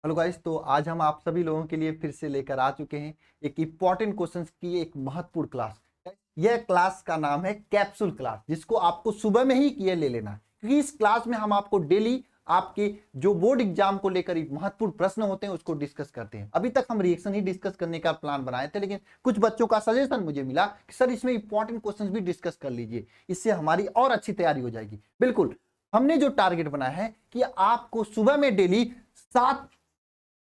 Hello guys, तो आज हम आप सभी लोगों के लिए फिर से लेकर आ चुके हैं एक इम्पॉर्टेंट क्वेश्चंस की एक महत्वपूर्ण क्लास। यह क्लास का नाम है कैप्सूल क्लास, जिसको आपको सुबह में ही किए ले लेना है, क्योंकि इस क्लास में हम आपको डेली आपके जो बोर्ड एग्जाम को लेकर महत्वपूर्ण प्रश्न होते हैं उसको डिस्कस करते हैं। अभी तक हम रिएक्शन ही डिस्कस करने का प्लान बनाए थे, लेकिन कुछ बच्चों का सजेशन मुझे मिला कि सर इसमें इंपॉर्टेंट क्वेश्चंस भी डिस्कस कर लीजिए, इससे हमारी और अच्छी तैयारी हो जाएगी। बिल्कुल, हमने जो टारगेट बनाया है कि आपको सुबह में डेली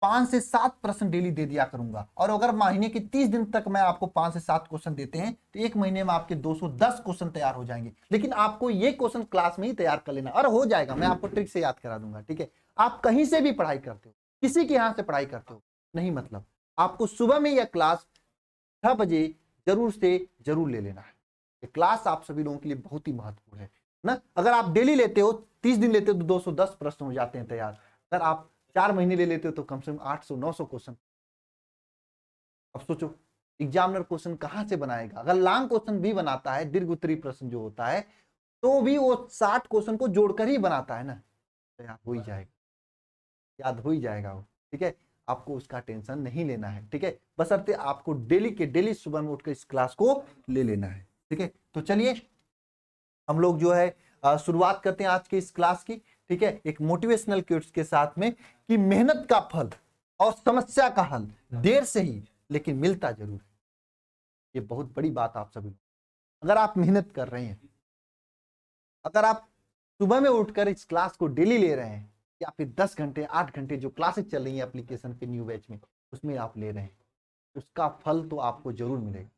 5 से 7 प्रश्न डेली दे दिया करूंगा, और अगर महीने के 30 दिन तक मैं आपको 5 से 7 क्वेश्चन देते हैं तो एक महीने में आपके 210 क्वेश्चन तैयार हो जाएंगे। लेकिन आपको ये क्वेश्चन क्लास में ही तैयार कर लेना, और हो जाएगा, मैं आपको ट्रिक से याद करा दूंगा। ठीक है, आप कहीं से भी पढ़ाई करते हो, किसी के यहां से पढ़ाई करते हो, नहीं मतलब आपको सुबह में यह क्लास 6 बजे जरूर से जरूर ले लेना है। ये क्लास आप सभी लोगों के लिए बहुत ही महत्वपूर्ण है ना। अगर आप डेली लेते हो, 30 दिन लेते हो तो 210 प्रश्न हो जाते हैं तैयार। अगर आप 4 महीने ले लेते हो तो कम से कम 800-900 क्वेश्चन। अब सोचो, एग्जामिनर क्वेश्चन कहां से बनाएगा? अगर लॉन्ग क्वेश्चन भी बनाता है, दीर्घ उत्तरीय प्रश्न जो होता है, तो भी वो 60 क्वेश्चन को जोड़कर ही बनाता है ना, तो याद हो ही जाएगा, याद हो ही जाएगा वो। ठीक है, आपको उसका टेंशन नहीं लेना है। ठीक है, बशर्ते आपको डेली के डेली सुबह में उठकर इस क्लास को ले लेना है। ठीक है, तो चलिए हम लोग जो है शुरुआत करते हैं आज के इस क्लास की। ठीक है, एक मोटिवेशनल क्विज के साथ में कि मेहनत का फल और समस्या का हल देर से ही लेकिन मिलता जरूर है। ये बहुत बड़ी बात आप सभी, अगर आप मेहनत कर रहे हैं, अगर आप सुबह में उठकर इस क्लास को डेली ले रहे हैं, या फिर 10 घंटे 8 घंटे जो क्लासेस चल रही हैं एप्लीकेशन पे न्यू बैच में, उसमें आप ले रहे हैं, उसका फल तो आपको जरूर मिलेगा।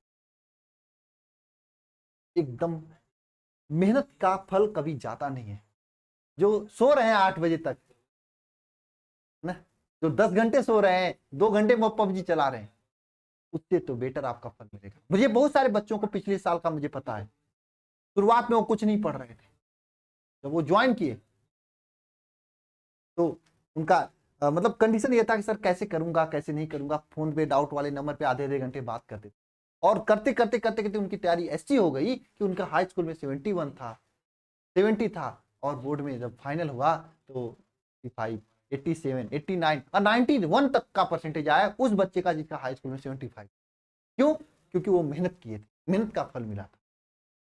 एकदम मेहनत का फल कभी जाता नहीं है। जो सो रहे हैं 8 बजे तक ना, जो 10 घंटे सो रहे हैं, 2 घंटे वो पबजी चला रहे हैं, उससे तो बेटर आपका फल मिलेगा। मुझे बहुत सारे बच्चों को पिछले साल का मुझे पता है, शुरुआत में वो कुछ नहीं पढ़ रहे थे, जब वो ज्वाइन किए तो उनका मतलब कंडीशन ये था कि सर कैसे करूंगा कैसे नहीं करूंगा, फोन पे डाउट वाले नंबर पे आधे आधे घंटे बात करते थे, और करते करते करते करते उनकी तैयारी ऐसी हो गई कि उनका हाई स्कूल में 71 था, 70 था, और बोर्ड में जब फाइनल हुआ तो 85, 87, 89 और 91 तक का परसेंटेज आया उस बच्चे का जिसका हाई स्कूल में 75। क्यों? क्योंकि वो मेहनत किए थे, मेहनत का फल मिला था।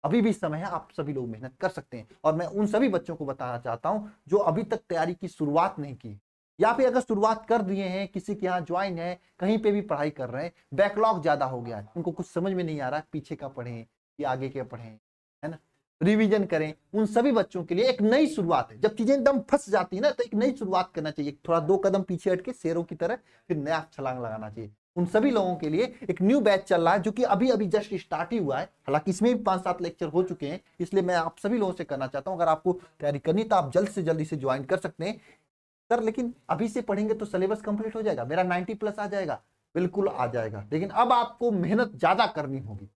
अभी भी समय है, आप सभी लोग मेहनत कर सकते हैं, और मैं उन सभी बच्चों को बताना चाहता हूं जो अभी तक तैयारी की शुरुआत नहीं की, या फिर अगर शुरुआत कर दिए हैं, किसी के यहाँ ज्वाइन है, कहीं पे भी पढ़ाई कर रहे हैं, बैकलॉग ज्यादा हो गया है, उनको कुछ समझ में नहीं आ रहा पीछे का पढ़ें या आगे क्या पढ़ें, है ना, रिवीजन करें। उन सभी बच्चों के लिए एक नई शुरुआत है। जब चीजें एकदम फंस जाती है ना, तो एक नई शुरुआत करना चाहिए, थोड़ा 2 कदम पीछे हट के शेरों की तरह फिर नया छलांग लगाना चाहिए। उन सभी लोगों के लिए एक न्यू बैच चल रहा है, जो कि अभी अभी जस्ट स्टार्ट ही हुआ है। हालांकि इसमें भी 5-7 लेक्चर हो चुके हैं, इसलिए मैं आप सभी लोगों से करना चाहता हूं, अगर आपको तैयारी करनी तो आप जल्द से जल्द इसे ज्वाइन कर सकते हैं। सर लेकिन अभी से पढ़ेंगे तो सिलेबस कंप्लीट हो जाएगा, मेरा 90+ आ जाएगा? बिल्कुल आ जाएगा, लेकिन अब आपको मेहनत ज्यादा करनी होगी।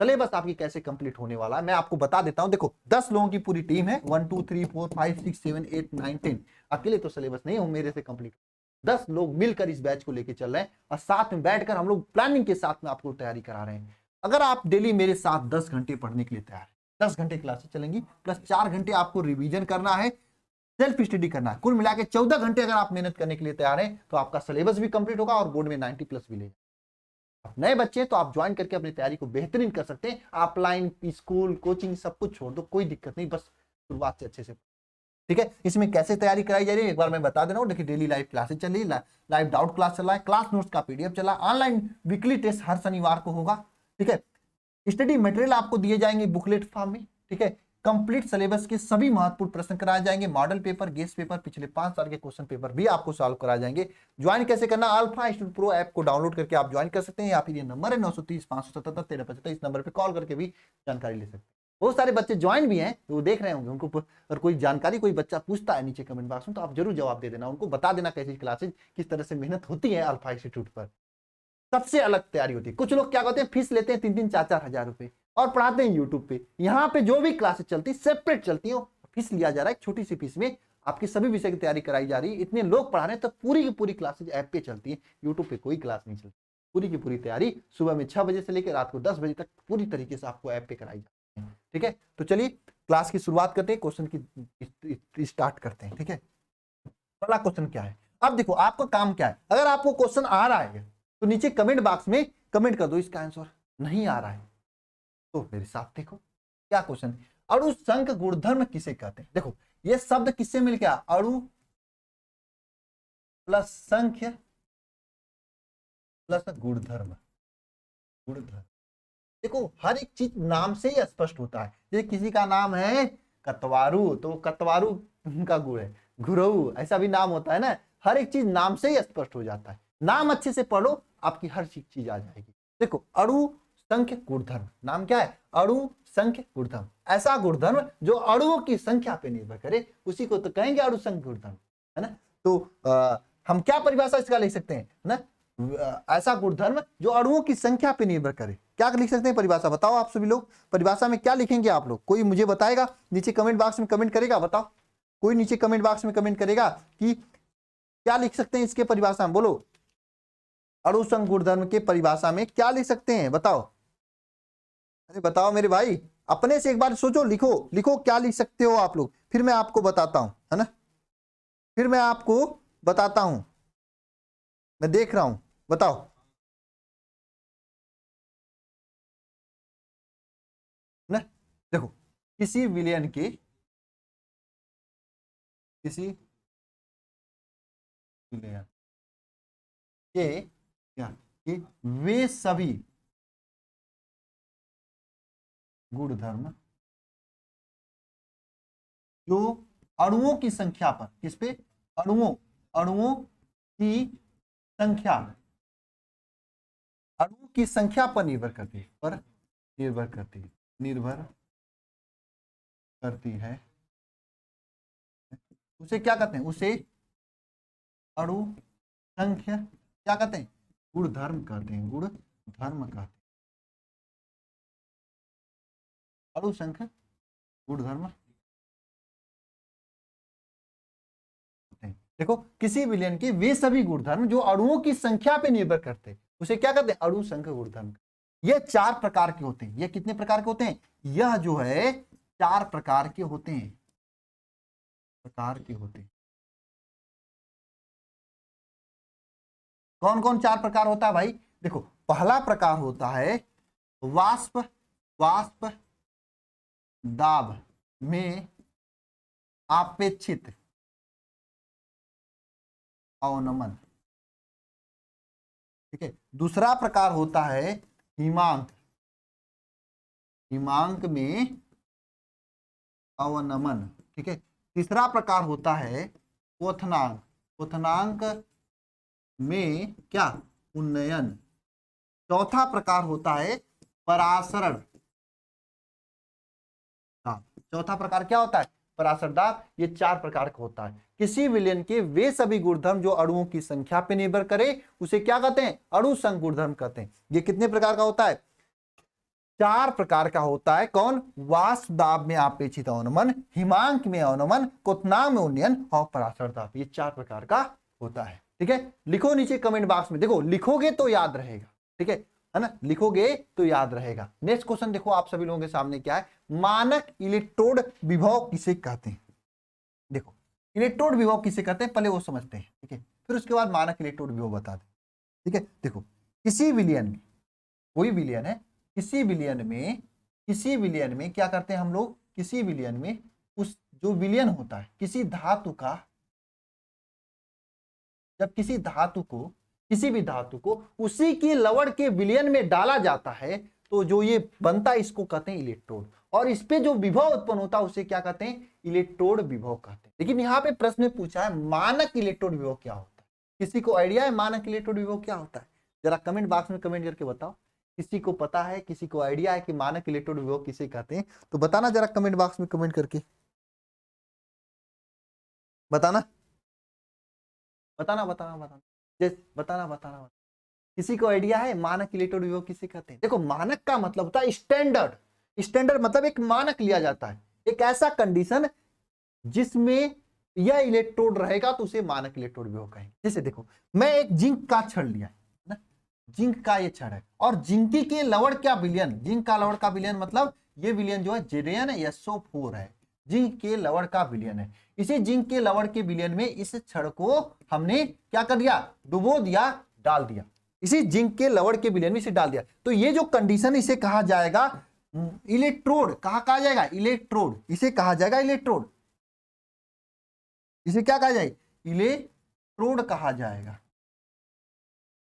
सिलेबस आपकी कैसे कंप्लीट होने वाला है मैं आपको बता देता हूं। देखो, 10 लोगों की पूरी टीम है, 1 2 3 4 5 6 7 8 9 10। अकेले तो सिलेबस नहीं हो मेरे से कंप्लीट, 10 लोग मिलकर इस बैच को लेकर चल रहे हैं, और साथ में बैठकर हम लोग प्लानिंग के साथ में आपको तैयारी करा रहे हैं। अगर आप डेली मेरे साथ 10 घंटे पढ़ने के लिए तैयार है, 10 घंटे क्लासेस चलेंगी, प्लस 4 घंटे आपको रिवीजन करना है, सेल्फ स्टडी करना है, कुल मिला के 14 घंटे अगर आप मेहनत करने के लिए तैयार हैं, तो आपका सिलेबस भी कंप्लीट होगा और बोर्ड में 90+ भी लेगा। नए बच्चे तो आप ज्वाइन करके अपनी तैयारी को बेहतरीन कर सकते हैं। ऑफलाइन स्कूल कोचिंग सब कुछ छोड़ दो, कोई दिक्कत नहीं, बस शुरुआत से अच्छे से। ठीक है, इसमें कैसे तैयारी कराई जा रही है एक बार मैं बता दे रहा हूँ। देखिए, डेली लाइव क्लासेस चल रही है, लाइव डाउट क्लास चल रहा है, क्लास नोट्स का पीडीएफ चला, ऑनलाइन वीकली टेस्ट हर शनिवार को होगा। ठीक है, स्टडी मटेरियल आपको दिए जाएंगे बुकलेट फॉर्म में। ठीक है, कंप्लीट सिलेबस के सभी महत्वपूर्ण प्रश्न कराए जाएंगे, मॉडल पेपर, गेस्ट पेपर, पिछले 5 साल के क्वेश्चन पेपर भी आपको सॉल्व कराए जाएंगे। ज्वाइन कैसे करना? अल्फा स्टूडेंट प्रो ऐप को डाउनलोड करके आप ज्वाइन कर सकते हैं, या फिर ये नंबर है 930-577-1375, इस नंबर पर कॉल करके भी जानकारी ले सकते हैं। बहुत सारे बच्चे ज्वाइन भी हैं, तो वो देख रहे होंगे, उनको अगर कोई जानकारी कोई बच्चा पूछता है नीचे कमेंट बॉक्स में, तो आप जरूर जवाब दे देना, उनको बता देना कैसी क्लासेज किस तरह से मेहनत होती है अल्फा इंस्टीट्यूट पर। सबसे अलग तैयारी होती है। कुछ लोग क्या करते हैं, फीस लेते हैं 3-4 हजार रुपए और पढ़ाते हैं यूट्यूब पे। यहाँ पे जो भी क्लासेस चलती है सेपरेट चलती है, फीस लिया जा रहा है, एक छोटी सी फीस में आपकी सभी विषय की तैयारी कराई जा रही है। इतने लोग पढ़ा रहे हैं, तो पूरी की पूरी क्लासेज ऐप पे चलती है, यूट्यूब पे कोई क्लास नहीं चलती। पूरी की पूरी तैयारी सुबह में 6 बजे से लेकर रात को 10 बजे तक पूरी तरीके से आपको ऐप पे कराई जाती है। ठीक है, तो चलिए क्लास की शुरुआत करते हैं, क्वेश्चन की स्टार्ट करते हैं। ठीक है, पहला क्वेश्चन क्या है? अब देखो आपका काम क्या है, अगर आपको क्वेश्चन आ रहा है तो नीचे कमेंट बॉक्स में कमेंट कर दो इसका आंसर, नहीं आ रहा है तो मेरे साथ देखो क्या क्वेश्चन है। अणु संख्य गुणधर्म किसे कहते हैं? देखो ये शब्द किससे मिल गया, अणु प्लस संख्य प्लस गुणधर्म। गुणधर्म देखो हर एक चीज नाम से ही स्पष्ट होता है। जैसे किसी का नाम है कतवारू तो कतवारू का गुण है, गुरु ऐसा भी नाम होता है ना। हर एक चीज नाम से ही स्पष्ट हो जाता है। नाम अच्छे से पढ़ो आपकी हर चीज आ जाएगी। देखो अणु संख्य गुणधर्म, नाम क्या है, अणु संख्य गुणधर्म। ऐसा गुणधर्म जो अणुओं की संख्या पे निर्भर करे उसी को तो कहेंगे अणु संख्य गुणधर्म, है ना। तो हम क्या परिभाषा इसका लिख सकते हैं ना, ऐसा गुणधर्म जो अणुओं की संख्या पे निर्भर करे। क्या लिख सकते हैं परिभाषा, बताओ आप सभी लोग परिभाषा में क्या लिखेंगे आप लोग, कोई मुझे बताएगा नीचे कमेंट बॉक्स में कमेंट करेगा, बताओ कोई नीचे कमेंट बॉक्स में कमेंट करेगा कि क्या लिख सकते हैं इसके परिभाषा में, बोलो अणु संख्य गुणधर्म के परिभाषा में क्या लिख सकते हैं बताओ। अरे बताओ मेरे भाई, अपने से एक बार सोचो, लिखो लिखो क्या लिख सकते हो आप लोग, फिर मैं आपको बताता हूं, है ना, फिर मैं आपको बताता हूं, मैं देख रहा हूं, बताओ। ना देखो किसी विलयन के, किसी विलयन के क्या कि वे सभी गुणधर्म जो अणुओं की संख्या पर, किस पे, अणुओं, अणुओं की संख्या, अणुओं की संख्या पर निर्भर करती है, पर निर्भर करती है, निर्भर करती है, उसे क्या कहते हैं, उसे अणु संख्या क्या कहते हैं, गुणधर्म कहते हैं, गुणधर्म कहते हैं, अणु संख्या गुणधर्म। देखो किसी विलयन के वे सभी गुणधर्म जो अणुओं की संख्या पे निर्भर करते हैं उसे क्या कहते हैं, अणु संख्या गुणधर्म। ये 4 प्रकार के होते हैं। ये कितने प्रकार के होते हैं, यह जो है 4 प्रकार के होते हैं, प्रकार के होते हैं। कौन कौन 4 प्रकार होता है भाई, देखो पहला प्रकार होता है वाष्प, वाष्प दाब में आपेक्षित अवनमन, ठीक है। दूसरा प्रकार होता है हिमांक, हिमांक में अवनमन, ठीक है। तीसरा प्रकार होता है क्वथनांक, क्वथनांक में क्या, उन्नयन। चौथा प्रकार होता है परासरण, हाँ चौथा प्रकार क्या होता है, परासरण दाब। ये 4 प्रकार का होता है। किसी विलयन के वे सभी गुणधर्म जो अणुओं की संख्या पर निर्भर करे उसे क्या कहते हैं, अणु संख्य गुणधर्म कहते हैं। ये कितने प्रकार का होता है, 4 प्रकार का होता है। कौन, वाष्प दाब में आपेक्षित अवनमन, हिमांक में अवनमन, क्वथनांक में उन्नयन और परासरण दाब। ये 4 प्रकार का होता है, ठीक है। लिखो नीचे कमेंट बॉक्स में, देखो लिखोगे तो याद रहेगा, ठीक है ना, लिखोगे तो याद रहेगा। नेक्स्ट क्वेश्चन देखो आप सभी लोगों के सामने क्या है, मानक इलेक्ट्रोड विभव किसे कहते हैं। देखो इलेक्ट्रोड विभव किसे कहते हैं पहले वो समझते हैं, ठीक है, फिर उसके बाद मानक इलेक्ट्रोड विभव बता दें, ठीक है। देखो किसी विलयन में, कोई विलयन है, किसी विलयन में, किसी विलयन में क्या करते हैं हम लोग, किसी विलयन में उस जो विलयन होता है किसी धातु का, जब किसी धातु को, किसी भी धातु को उसी की लवण के विलयन में डाला जाता है तो जो ये बनता है इसको कहते हैं इलेक्ट्रोड। और इस पे जो विभव उत्पन्न होता है उसे क्या कहते हैं, इलेक्ट्रोड विभव कहते हैं। लेकिन यहाँ पे प्रश्न में पूछा है मानक इलेक्ट्रोड विभव क्या होता है। किसी को आइडिया है मानक इलेक्ट्रोड विभव क्या होता है, जरा कमेंट बॉक्स में कमेंट करके बताओ। किसी को पता है, किसी को आइडिया है कि मानक इलेक्ट्रोड विभव किसे कहते हैं, तो बताना जरा कमेंट बॉक्स में कमेंट करके, बताना बताना बताना बताना बताना बताना। किसी को आइडिया है मानक इलेक्ट्रोड विभव किसे कहते हैं। देखो मानक का मतलब होता है स्टैंडर्ड, स्टैंडर्ड मतलब एक मानक लिया जाता है, एक ऐसा कंडीशन जिसमें यह इलेक्ट्रोड रहेगा तो उसे मानक इलेक्ट्रोड विभव कहेंगे। जैसे देखो मैं एक जिंक का छड़ लिया ना, जिंक का ये छड़ है और जिंकी के लवण क्या विलयन, जिंक का लवण का विलयन मतलब ये विलयन जो है Zn SO4 है। जिंक के लवण का विलयन है। इसी जिंक के लवण के विलयन में इस क्षण को हमने क्या कर दिया, डुबो दिया, डाल दिया। इसी जिंक के लवण के विलयन में इसे डाल दिया। तो ये जो कंडीशन इसे कहा जाएगा इलेक्ट्रोड। कहा जाएगा इलेक्ट्रोड, इसे कहा जाएगा इलेक्ट्रोड। इसे क्या कहा जाएगा, इलेक्ट्रोड कहा जाएगा।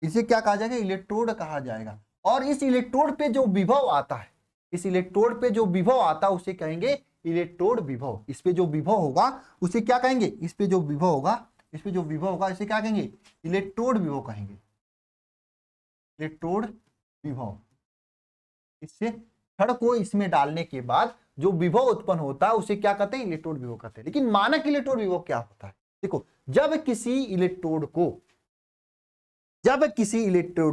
इसे क्या कहा जाएगा, इलेक्ट्रोड कहा जाएगा। और इस इलेक्ट्रोड पे जो विभव आता है, इस इलेक्ट्रोड पे जो विभव आता है उसे कहेंगे इलेक्ट्रोड विभव। इस पे जो विभव होगा उसे क्या कहेंगे, इस पे जो विभव होगा, इस पे जो विभव होगा इसे क्या कहेंगे, इलेक्ट्रोड विभव कहेंगे, इलेक्ट्रोड विभव। इससे छड़ को इसमें डालने के बाद जो विभव उत्पन्न होता है उसे क्या कहते हैं, इलेक्ट्रोड विभव कहते हैं। लेकिन मानक इलेक्ट्रोड विभव क्या होता है, देखो जब किसी इलेक्ट्रोड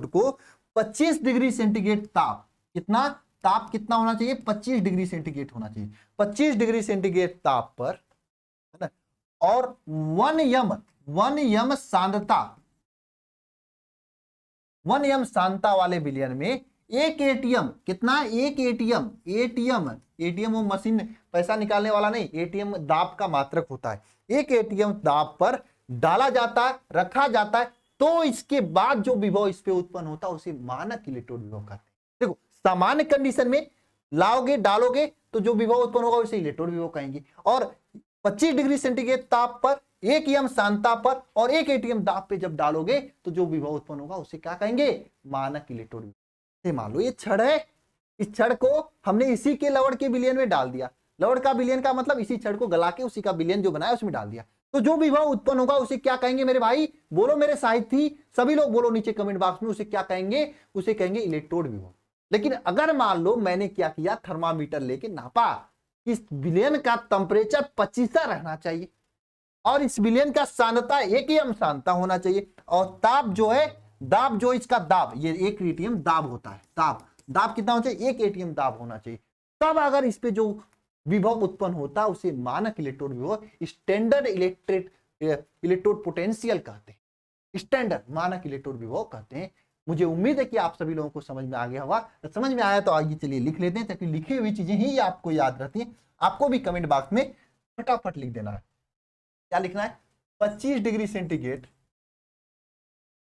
को 25 डिग्री सेंटीग्रेड ताप, कितना ताप कितना होना चाहिए, 25 डिग्री सेंटीग्रेड होना चाहिए। 25 डिग्री सेंटीग्रेड ताप पर है ना, और 1 यम सांद्रता, 1 यम सांद्रता वाले विलयन में एक एटीएम, कितना, एक एटीएम, एटीएम वो मशीन पैसा निकालने वाला नहीं, एटीएम दाब का मात्रक होता है। एक एटीएम दाब पर डाला जाता है, रखा जाता है, तो इसके बाद जो विभव इस पे उत्पन्न होता है उसे मानक इलेक्ट्रोड विभव कहते हैं। देखो सामान्य कंडीशन में लाओगे डालोगे तो जो विभव उत्पन्न होगा उसे इलेक्ट्रोड विभव कहेंगे। और 25 डिग्री सेंटीग्रेड ताप पर, 1 यम सांद्रता पर और 1 एटीएम दाब पे जब डालोगे तो जो विभव उत्पन्न होगा उसे क्या कहेंगे, मानक इलेक्ट्रोड विभव। मान लो ये छड़ है, इस छड़ को हमने इसी के लवण के विलयन में डाल दिया। लवण का विलयन का मतलब इसी छड़ को गला के उसी का विलयन जो बनाया उसमें डाल दिया। तो जो विभव उत्पन्न होगा उसे क्या कहेंगे मेरे भाई, बोलो मेरे साथी, सभी लोग बोलो नीचे कमेंट बॉक्स में, उसे क्या कहेंगे, उसे कहेंगे इलेक्ट्रोड विभव। लेकिन अगर मान लो मैंने क्या किया, थर्मामीटर लेके नापा, इस विलयन का टेम्परेचर 25 रहना चाहिए और इस विलयन का सांद्रता 1 यम सांद्रता होना चाहिए, और ताप जो है, दाब जो इसका दाब, ये 1 एटीएम दाब होता है, दाब कितना होना चाहिए, 1 एटीएम दाब होना चाहिए। तब अगर इस पे जो विभव उत्पन्न होता है उसे मानक इलेक्ट्रोड विभव, स्टैंडर्ड इलेक्ट्रोड पोटेंशियल कहते हैं, स्टैंडर्ड मानक इलेक्ट्रोड विभव कहते हैं। मुझे उम्मीद है कि आप सभी लोगों को समझ में आ गया होगा। तो समझ में आया तो आइए चलिए लिख लेते हैं, ताकि लिखी हुई चीजें ही आपको याद रहती हैं। आपको भी कमेंट बॉक्स में फटाफट लिख देना है, क्या लिखना है, 25 डिग्री सेंटीग्रेड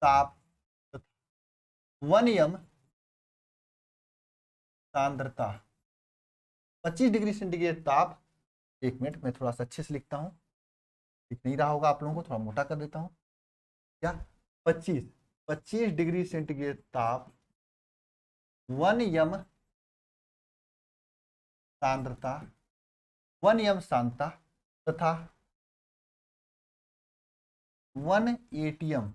ताप, 1 यम सांद्रता, 25 डिग्री सेंटीग्रेड ताप। 1 मिनट मैं थोड़ा सा अच्छे से लिखता हूं, लिख नहीं रहा होगा आप लोगों को, थोड़ा मोटा कर देता हूं। क्या, 25 डिग्री सेंटीग्रेड ताप, 1 यम सांद्रता, 1 यम सांद्रता तथा 1 एटीएम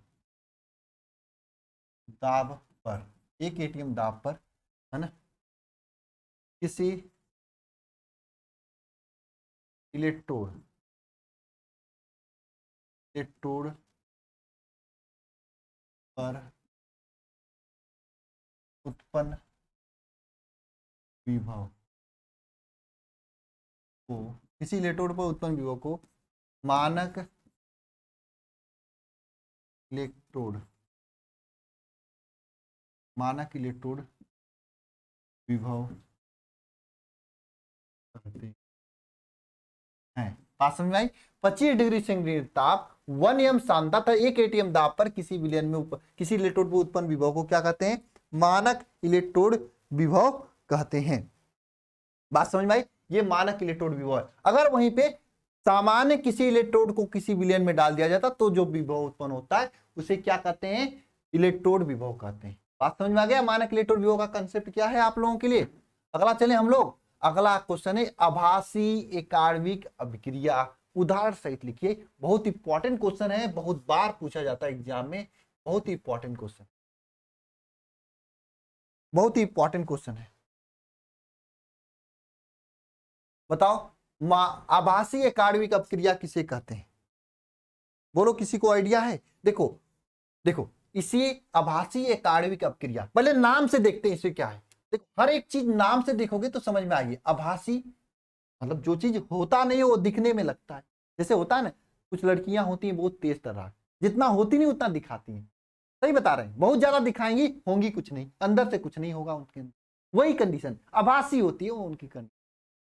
दाब पर, 1 एटीएम दाब पर, है ना, किसी इलेक्ट्रोड पर उत्पन्न विभव को, किसी इलेक्ट्रोड पर उत्पन्न विभव को मानक इलेक्ट्रोड विभव कहते हैं। बात समझ में आई। 25 डिग्री सेंटीग्रेड ताप, 1 यम सांद्रता था, 1 एटीएम दाब पर किसी विलयन में किसी इलेक्ट्रोड पर उत्पन्न विभव को क्या कहते हैं, मानक इलेक्ट्रोड विभव कहते हैं। बात समझ में आई, ये मानक इलेक्ट्रोड विभव है। अगर वहीं पे सामान्य किसी इलेक्ट्रोड को किसी विलयन में डाल दिया जाता तो जो विभव उत्पन्न होता है उसे क्या कहते हैं, इलेक्ट्रोड विभव कहते हैं। बात समझ में आ गया, मानक इलेक्ट्रोड विभव का कंसेप्ट क्या है आप लोगों के लिए। अगला चले हम लोग, अगला क्वेश्चन है आभासी एकार्विक अभिक्रिया। उदाहरण सहित लिखिए, बहुत इंपॉर्टेंट क्वेश्चन है, बहुत बार पूछा जाता है एग्जाम में, बहुत ही इंपॉर्टेंट क्वेश्चन, बहुत ही इंपॉर्टेंट क्वेश्चन है। बताओ आभासी एकार्विक अभिक्रिया किसे कहते हैं, बोलो किसी को आइडिया है। देखो इसी आभासी एकार्विक अभिक्रिया, पहले नाम से देखते हैं इसे क्या है। देखो हर एक चीज नाम से देखोगे तो समझ में आएगी। आभासी मतलब जो चीज होता नहीं है वो दिखने में लगता है। जैसे होता है ना, कुछ लड़कियां होती हैं बहुत तेज तर्रार, जितना होती नहीं उतना दिखाती हैं। सही बता रहे हैं, बहुत ज्यादा दिखाएंगी, होंगी कुछ नहीं, अंदर से कुछ नहीं होगा उनके अंदर। वही कंडीशन आभासी होती है वो उनकी कंडीशन,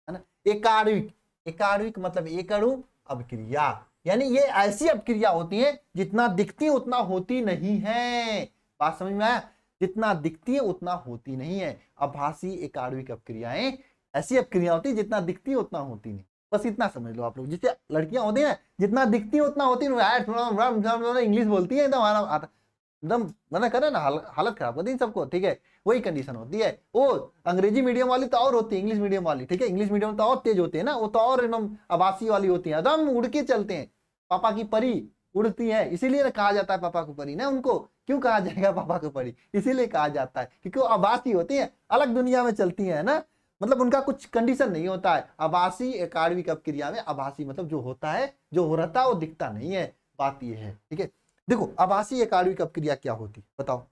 है ना। एकार्विक, एकाण्विक मतलब एक अणु अभिक्रिया, यानी ये ऐसी अभिक्रिया होती है जितना दिखती उतना होती नहीं है। बात समझ में आया? जितना दिखती है उतना होती नहीं है। आभासी एकाण्विक अभिक्रियाएं ऐसी अभिक्रिया होती है जितना दिखती है उतना होती नहीं। बस इतना समझ लो आप लोग। जैसे लड़कियां होती है जितना दिखती है उतना होती नहीं, इंग्लिश बोलती है एकदम एकदम मना करे ना, हालत खराब होती है सबको, ठीक है। वही कंडीशन होती है। वो अंग्रेजी मीडियम वाली तो और होती है, इंग्लिश मीडियम वाली, ठीक है। इंग्लिश मीडियम तो और तेज होते हैं ना, वो तो और एकदम आवासी वाली होती है, एकदम उड़ के चलते हैं। पापा की परी उड़ती है, इसीलिए कहा जाता है पापा को परी ना। उनको क्यों कहा जाएगा पापा को परी? इसीलिए कहा जाता है क्योंकि वो आवासी होती है, अलग दुनिया में चलती है ना। मतलब उनका कुछ कंडीशन नहीं होता है। आभासी एकाण्विक अभिक्रिया में आभासी मतलब जो होता है, जो हो रहता है वो दिखता नहीं है। बात ये है, ठीक है। देखो आभासी एकाण्विक अभिक्रिया क्या होती है, बताओ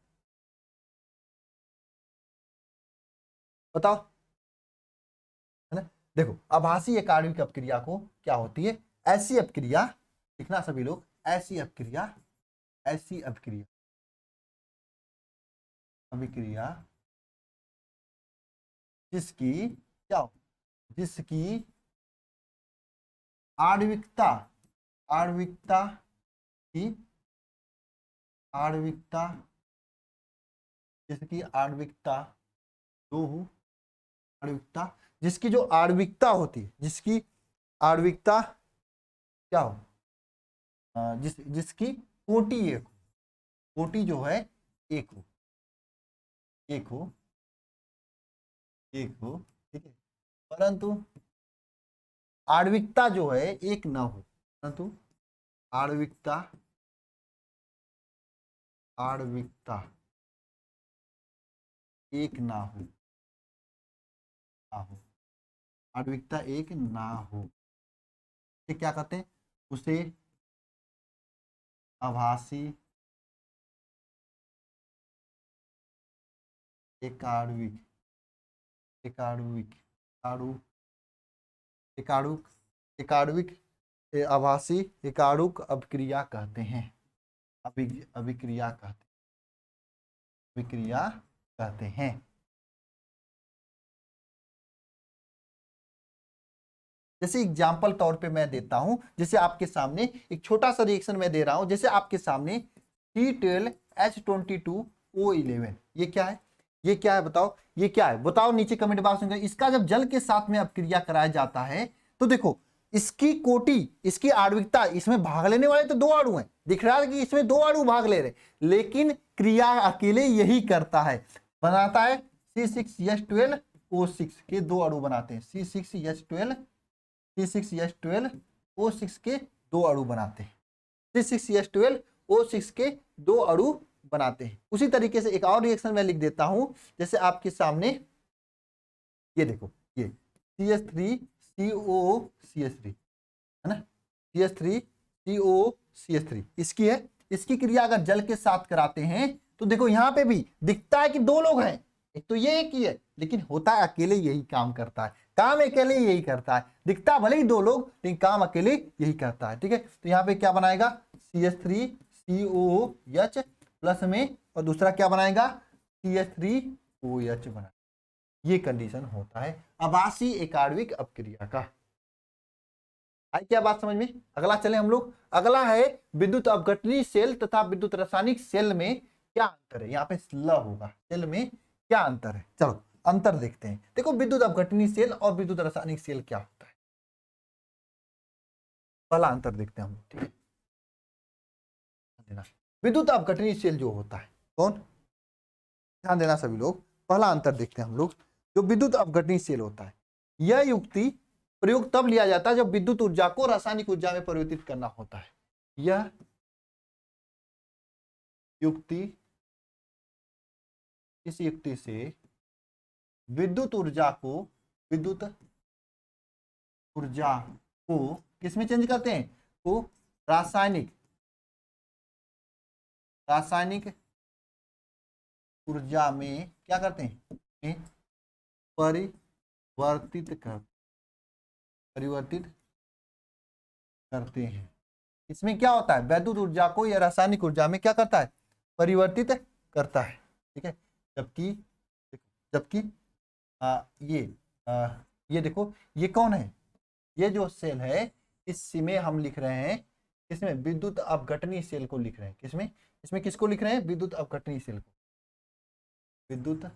बताओ, है ना। देखो आभासी एकाण्विक अभिक्रिया को क्या होती है, ऐसी अभिक्रिया, लिखना सभी लोग, ऐसी अभिक्रिया, ऐसी अभिक्रिया, अभिक्रिया जिसकी क्या हो, जिसकी आणविकता, आणविकता की, आणविकता, जिसकी आणविकता जो हो, आणविकता, जिसकी जो आणविकता होती है, जिसकी आणविकता क्या हो, जिसकी कोटि एक हो, कोटि जो है एक हो, एक हो, एक हो, ठीक है। परंतु आणविकता जो है एक ना हो, परंतु आणविकता, आणविकता एक ना हो, ना हो, आणविकता एक ना हो, ये क्या कहते हैं, उसे आभासी एकाण्विक, एकाण्विक, एकाणुक, एकाण्विक, आभासी एकाणुक अभिक्रिया कहते हैं। अभिक्रिया कहते, अभिक्रिया कहते हैं। जैसे एग्जाम्पल तौर पे मैं देता हूं, जैसे आपके सामने एक छोटा सा रिएक्शन मैं दे रहा हूं, जैसे आपके सामने C12H22O11, ये क्या है, ये क्या है बताओ, ये क्या है बताओ नीचे कमेंट बॉक्स में। इसका जब जल के साथ में अपक्रिया कराया जाता है तो देखो इसकी कोटि, इसकी आणविकता, इसमें भाग लेने वाले तो दो अणु हैं, दिख रहा है कि इसमें दो अणु भाग ले रहे, लेकिन क्रिया अकेले यही करता है, बनाता है C6H12O6 के दो अणु बनाते हैं, C6H12O6 के दो अणु बनाते हैं, C6H12O6 के दो अणु बनाते हैं। उसी तरीके से एक और रिएक्शन मैं लिख देता हूं, जैसे आपके सामने ये देखो, ये CH3COCH3 है ना, CH3COCH3 इसकी है। इसकी क्रिया अगर जल के साथ कराते हैं तो देखो यहां पे भी दिखता है कि दो लोग हैं, एक तो ये एक ही है, लेकिन होता है अकेले यही काम करता है, काम अकेले यही करता है, दिखता भले ही दो लोग लेकिन काम अकेले यही करता है, ठीक है। तो यहाँ पे क्या बनाएगा, CH3COOH प्लस में, और दूसरा क्या बनाएगा, CH3OH बना। ये कंडीशन होता है आभासी एकाण्विक अपक्रिया का। आई क्या बात समझ में? अगला चले हम लोग, अगला है विद्युत अपघटनी सेल तथा विद्युत रासायनिक सेल में क्या अंतर है। यहाँ पे ल होगा, सेल में क्या अंतर है, चलो अंतर देखते हैं। देखो विद्युत अपघटनी सेल और विद्युत रासायनिक सेल क्या होता है, पहला अंतर देखते हैं हम, ठीक है। विद्युत अपघटनी सेल जो होता है कौन, ध्यान देना सभी लोग, पहला अंतर देखते हैं हम लोग। जो विद्युत अपघटनी सेल होता है, यह युक्ति प्रयोग तब लिया जाता है जब विद्युत ऊर्जा को रासायनिक ऊर्जा में परिवर्तित करना होता है। यह युक्ति, इस युक्ति से विद्युत ऊर्जा को, विद्युत ऊर्जा को किसमें चेंज करते हैं, तो रासायनिक, रासायनिक ऊर्जा में क्या करते हैं, परिवर्तित कर, परिवर्तित करते हैं। इसमें क्या होता है, वैद्युत ऊर्जा को या रासायनिक ऊर्जा में क्या करता है, परिवर्तित करता है, ठीक है। जबकि जबकि ये देखो ये कौन है, ये जो सेल है इसमें हम लिख रहे हैं, इसमें विद्युत अपघटनी सेल को लिख रहे हैं। किसमें? इसमें किसको लिख रहे हैं? विद्युत अपघटनी सेल को। विद्युत,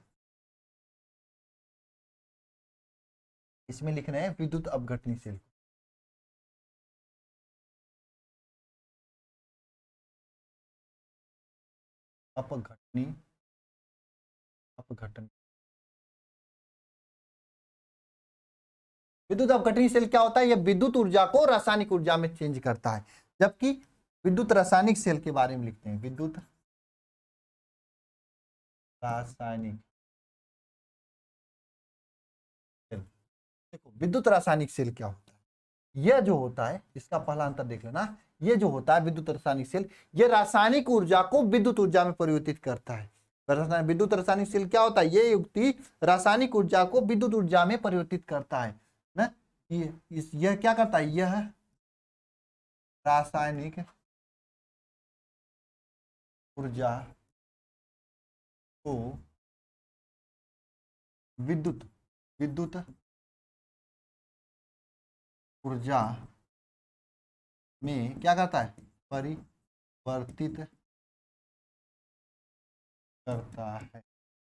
इसमें लिख रहे हैं विद्युत अपघटनी सेल को। अपघटनी, अपघटन, विद्युत अपघटनी सेल क्या होता है? यह विद्युत ऊर्जा को रासायनिक ऊर्जा में चेंज करता है। जबकि विद्युत रासायनिक सेल के बारे में लिखते हैं, विद्युत रासायनिक सेल। देखो विद्युत रासायनिक सेल क्या होता है? यह जो होता है, इसका पहला अंतर देख लेना। यह जो होता है विद्युत रासायनिक सेल, यह रासायनिक ऊर्जा को विद्युत ऊर्जा में परिवर्तित करता है। विद्युत रासायनिक सेल क्या होता है? ये युक्ति रासायनिक ऊर्जा को विद्युत ऊर्जा में परिवर्तित करता है ना। यह क्या करता है? यह रासायनिक ऊर्जा को विद्युत ऊर्जा में क्या करता है? परिवर्तित करता है।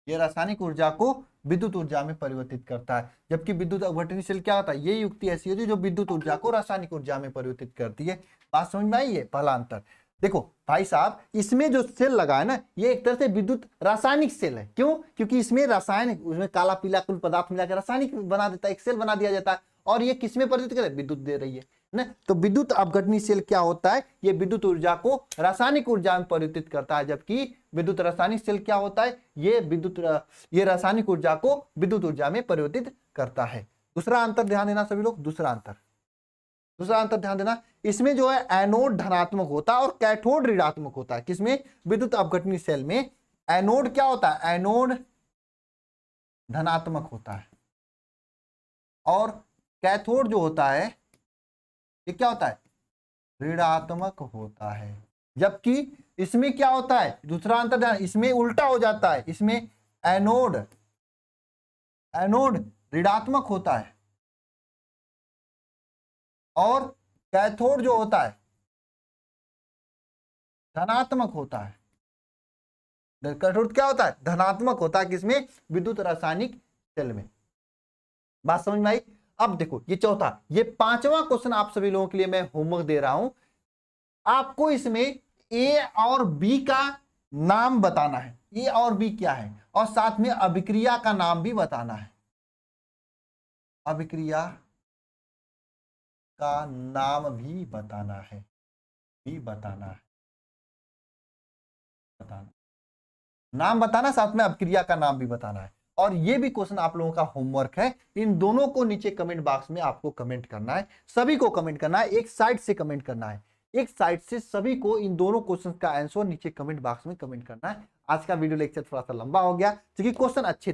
ये रासायनिक ऊर्जा को विद्युत ऊर्जा में परिवर्तित करता है। जबकि विद्युत अपघटनी सेल क्या होता है? ये युक्ति ऐसी होती है जो विद्युत ऊर्जा को रासायनिक ऊर्जा में परिवर्तित करती है। बात समझ में आई? है पहला अंतर। देखो भाई साहब, इसमें जो सेल लगा है ना, ये एक तरह से विद्युत रासायनिक सेल है। क्यों? क्योंकि इसमें रासायनिक, उसमें काला पीला कुल पदार्थ मिला के रासायनिक बना देता है, एक सेल बना दिया जाता है। और ये किसमें परिवर्तित करे? विद्युत दे रही है ना। तो विद्युत अपघटनी सेल क्या होता है? ये विद्युत ऊर्जा को रासायनिक ऊर्जा में परिवर्तित करता है। जबकि विद्युत रासायनिक सेल क्या होता है? ये रासायनिक ऊर्जा को विद्युत ऊर्जा में परिवर्तित करता है। दूसरा अंतर ध्यान देना सभी लोग, दूसरा अंतर ध्यान देना। इसमें जो है एनोड धनात्मक होता है और कैथोड ऋणात्मक होता है। किसमें? विद्युत अपघटनी सेल में एनोड क्या होता है? एनोड धनात्मक होता है और कैथोड जो होता है ये क्या होता है? ऋणात्मक होता है। जबकि इसमें क्या होता है? दूसरा अंतर ध्यान, इसमें उल्टा हो जाता है। इसमें एनोड ऋणात्मक होता है और कैथोड जो होता है धनात्मक होता है। कैथोड क्या होता है? धनात्मक होता है। किसमें? विद्युत रासायनिक सेल में। बात समझ में आई? अब देखो ये चौथा, ये पांचवा क्वेश्चन आप सभी लोगों के लिए मैं होमवर्क दे रहा हूं। आपको इसमें ए और बी का नाम बताना है। ए और बी क्या है? और साथ में अभिक्रिया का नाम भी बताना है। अभिक्रिया का नाम भी बताना है, नाम बताना, साथ में अभिक्रिया का नाम भी बताना है। और ये भी क्वेश्चन आप लोगों का होमवर्क है। इन दोनों को नीचे कमेंट बॉक्स में आपको कमेंट करना है। सभी को कमेंट करना है, एक साइड से कमेंट करना है। एक साइड से सभी को इन दोनों क्वेश्चन का आंसर नीचे कमेंट बॉक्स में कमेंट करना है। आज का वीडियो लेक्चर थोड़ा सा लंबा हो गया क्योंकि क्वेश्चन अच्छे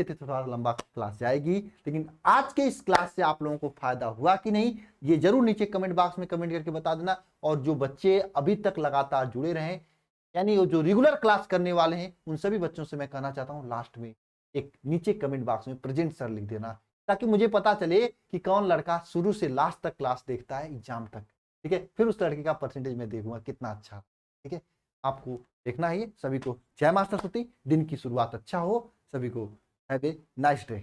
थे तो थोड़ा लंबा क्लास जाएगी। लेकिन आज के इस क्लास से आप लोगों को फायदा हुआ कि नहीं, ये जरूर नीचे कमेंट बॉक्स में कमेंट करके बता देना। और जो बच्चे अभी तक लगातार जुड़े रहे, यानी वो जो रेगुलर क्लास करने वाले हैं, उन सभी बच्चों से मैं कहना चाहता हूँ लास्ट में एक नीचे कमेंट बॉक्स में प्रेजेंट सर लिख देना, ताकि मुझे पता चले कि कौन लड़का शुरू से लास्ट तक क्लास देखता है एग्जाम तक। ठीक है, फिर उस लड़के का परसेंटेज मैं देखूंगा कितना अच्छा। ठीक है, आपको देखना है ये। सभी को जय माता सरस्वती, दिन की शुरुआत अच्छा हो। सभी को हैव ए नाइस डे।